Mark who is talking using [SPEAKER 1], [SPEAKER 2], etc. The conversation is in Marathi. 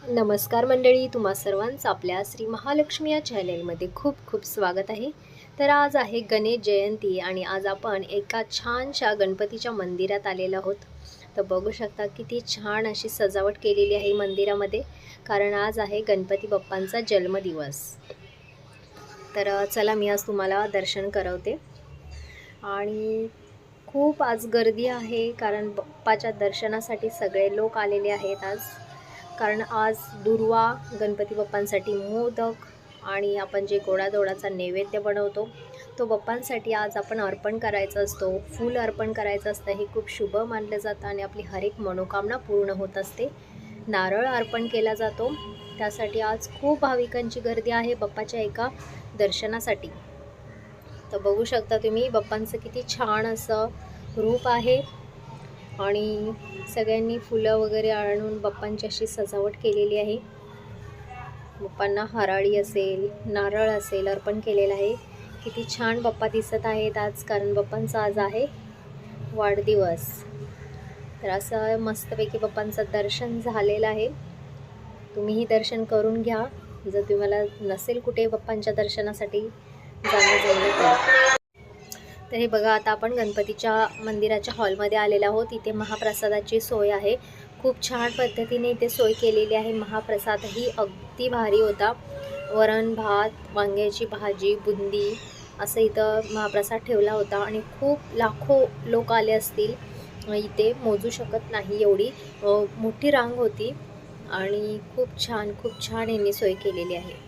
[SPEAKER 1] नमस्कार मंडळी, तुम्हा सर्वांचं आपल्या श्री महालक्ष्मी या चॅनेलमध्ये खूप खूप स्वागत आहे। तर आज आहे गणेश जयंती आणि आज आपण एका छानशा गणपतीच्या मंदिरात आलेलो आहोत। तर बघू शकता किती छान अशी सजावट केलेली आहे मंदिरामध्ये, कारण आज आहे गणपती बाप्पांचा जन्मदिवस। तर चला मी आज तुम्हाला दर्शन करवते। आणि खूप आज गर्दी आहे, कारण बाप्पाच्या दर्शनासाठी सगळे लोक आलेले आहेत आज। कारण आज दुर्वा गणपती बाप्पांसाठी मोदक आणि आपण जे गोडाधोडाचा नैवेद्य बनवतो तो बाप्पांसाठी आज आपण अर्पण करायचा असतो। फूल अर्पण करायचं असतं, हे खूप शुभ मानलं जातं आणि आपली हर एक मनोकामना पूर्ण होत असते। नारळ अर्पण केला जातो, त्यासाठी आज खूप भाविकांची गर्दी आहे बाप्पाच्या एका दर्शनासाठी। तर बघू शकता तुम्ही बाप्पांचं किती छान असं रूप आहे आणि सगळ्यांनी फुलं वगैरे आणून बाप्पांची अशी सजावट केलेली आहे। बाप्पांना हराळी असेल, नारळ असेल अर्पण केलेलं आहे। किती छान बाप्पा दिसत आहेत आज, कारण बाप्पांचा आज आहे वाढदिवस। तर असं मस्तपैकी बाप्पांचं दर्शन झालेलं आहे। तुम्हीही दर्शन करून घ्या जर तुम्हाला नसेल कुठे बाप्पांच्या दर्शनासाठी जाणं जमलं तर हे बघा, आता आपण गणपतीच्या मंदिराच्या हॉलमध्ये आलेलो आहोत। इथे महाप्रसादाची सोय आहे, खूप छान पद्धतीने इथे सोय केलेली आहे। महाप्रसादही अगदी भारी होता, वरण भात, वांग्याची भाजी, बुंदी असं इथं महाप्रसाद ठेवला होता आणि खूप लाखो लोक आले असतील, इथे मोजू शकत नाही एवढी मोठी रांग होती आणि खूप छान यांनी सोय केलेली आहे।